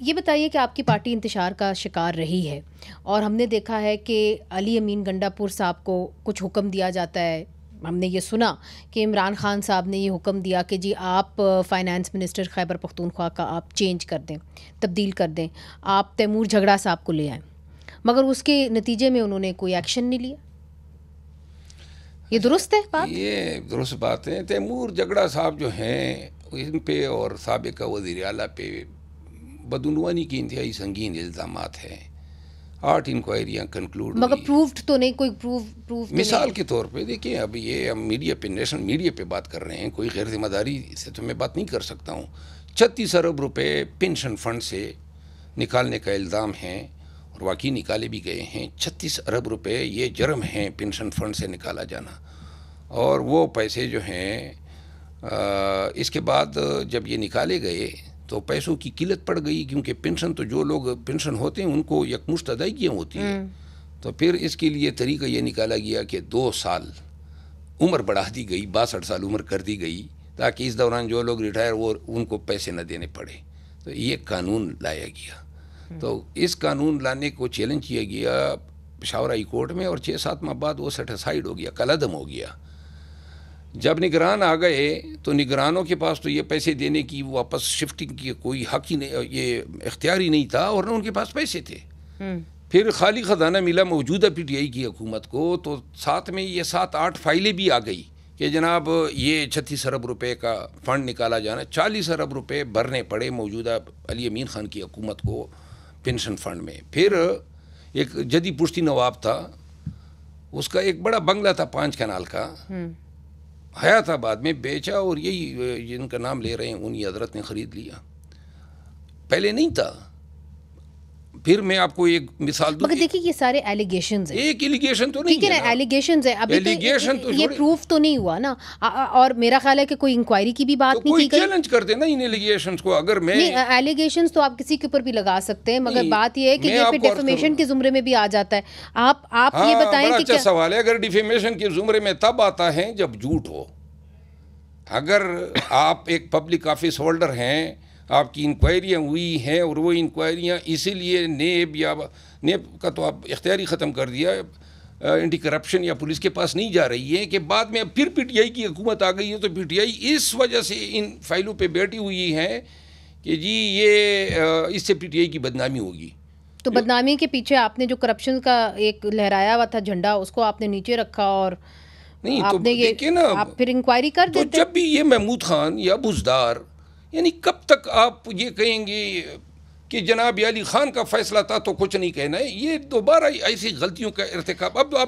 یہ بتائیے کہ آپ کی پارٹی انتشار کا شکار رہی ہے اور ہم نے دیکھا ہے کہ علی امین گنڈا پور صاحب کو کچھ حکم دیا جاتا ہے. ہم نے یہ سنا کہ عمران خان صاحب نے یہ حکم دیا کہ جی آپ فائنانس منسٹر خیبر پختونخوا کا آپ چینج کر دیں, تبدیل کر دیں, آپ تیمور جھگڑا صاحب کو لے آئیں, مگر اس کے نتیجے میں انہوں نے کوئی ایکشن نہیں لیا. یہ درست ہے بات؟ یہ درست بات ہے. تیمور جھگڑا صاحب جو ہیں ان پہ اور سابق وزیر اعلیٰ پہ بدعنوانی کی انتہائی سنگین الزامات ہیں. 8 انکوائریاں کنکلوڈ مگر ہوئی. پروفڈ تو نہیں, کوئی پروف مثال کے طور پہ دیکھیں, اب یہ ہم میڈیا پہ, نیشنل میڈیا پہ بات کر رہے ہیں, کوئی غیر ذمہ داری سے تو میں بات نہیں کر سکتا ہوں. 36 ارب روپے پینشن فنڈ سے نکالنے کا الزام ہے اور واقعی نکالے بھی گئے ہیں. 36 ارب روپے یہ جرم ہیں پینشن فنڈ سے نکالا جانا. اور وہ پیسے جو ہیں اس کے بعد جب یہ نکالے گئے تو پیسوں کی قلت پڑ گئی, کیونکہ پینشن تو جو لوگ پینشن ہوتے ہیں ان کو یکمشت ادائیگیاں ہوتی ہیں. تو پھر اس کے لیے طریقہ یہ نکالا گیا کہ 2 سال عمر بڑھا دی گئی, 62 سال عمر کر دی گئی, تاکہ اس دوران جو لوگ ریٹائر وہ ان کو پیسے نہ دینے پڑے. تو یہ قانون لایا گیا. تو اس قانون لانے کو چیلنج کیا گیا پشاور ہائی کورٹ میں, اور 6-7 ماہ بعد وہ سیٹسفائیڈ ہو گیا, کالعدم ہو گیا. جب نگران آ گئے تو نگرانوں کے پاس تو یہ پیسے دینے کی واپس شفٹنگ کی کوئی حق ہی نہیں, یہ اختیار ہی نہیں تھا, اور نہ ان کے پاس پیسے تھے. پھر خالی خزانہ ملا موجودہ پی ٹی آئی کی حکومت کو, تو ساتھ میں یہ 7-8 فائلیں بھی آ گئی کہ جناب یہ 36 ارب روپے کا فنڈ نکالا جانا. 40 ارب روپے بھرنے پڑے موجودہ علی امین خان کی حکومت کو پینشن فنڈ میں. پھر ایک جدی پشتی نواب تھا, اس کا ایک بڑا بنگلہ تھا 5 کنال کا, حیات آباد میں بیچا, اور یہی جن کا نام لے رہے ہیں انہی حضرت نے خرید لیا. پہلے نہیں تھا. پھر میں آپ کو ایک مثال دوں. مگر دیکھیے یہ سارے ایلیگیشنز ہیں. ایک ایلیگیشن تو نہیں ہے نا, ایلیگیشنز ہیں, ابھی تو یہ پروف تو نہیں ہوا نا. اور میرا خیال ہے کہ کوئی انکوائری کی بھی بات نہیں کی گئی. کوئی چیلنج کر دے نا ان ایلیگیشنز کو. اگر میں ایلیگیشنز تو آپ کسی کے اوپر بھی لگا سکتے ہیں, مگر بات یہ ہے کہ یہ پھر ڈیفیمیشن کے زمرے میں بھی آ جاتا ہے. آپ یہ بتائیں کہ اچھا سوال ہے. اگر ڈیفیمیشن کے زمرے میں تب آتا ہے جب جھوٹ ہو. اگر آپ ایک پبلک آفس ہولڈر ہیں, آپ کی انکوائریاں ہوئی ہیں, اور وہ انکوائریاں اسی لیے نیب کا تو آپ اختیاری ختم کر دیا, اینٹی کرپشن یا پولیس کے پاس نہیں جا رہی ہے, کہ بعد میں پھر پی ٹی آئی کی حکومت آ گئی ہے, تو پی ٹی آئی اس وجہ سے ان فائلوں پہ بیٹھی ہوئی ہے کہ جی یہ اس سے پی ٹی آئی کی بدنامی ہوگی. تو بدنامی کے پیچھے آپ نے جو کرپشن کا ایک لہرایا ہوا تھا جھنڈا, اس کو آپ نے نیچے رکھا, اور نہیں آپ تو نے دیکھیں نا, آپ پھر انکوائری کر دیتے. تو جب بھی یہ محمود خان یا بزدار, یعنی کب تک آپ یہ کہیں گے کہ جناب علی خان کا فیصلہ تھا تو کچھ نہیں کہنا ہے. یہ دوبارہ ایسی غلطیوں کا ارتکاب. اب آپ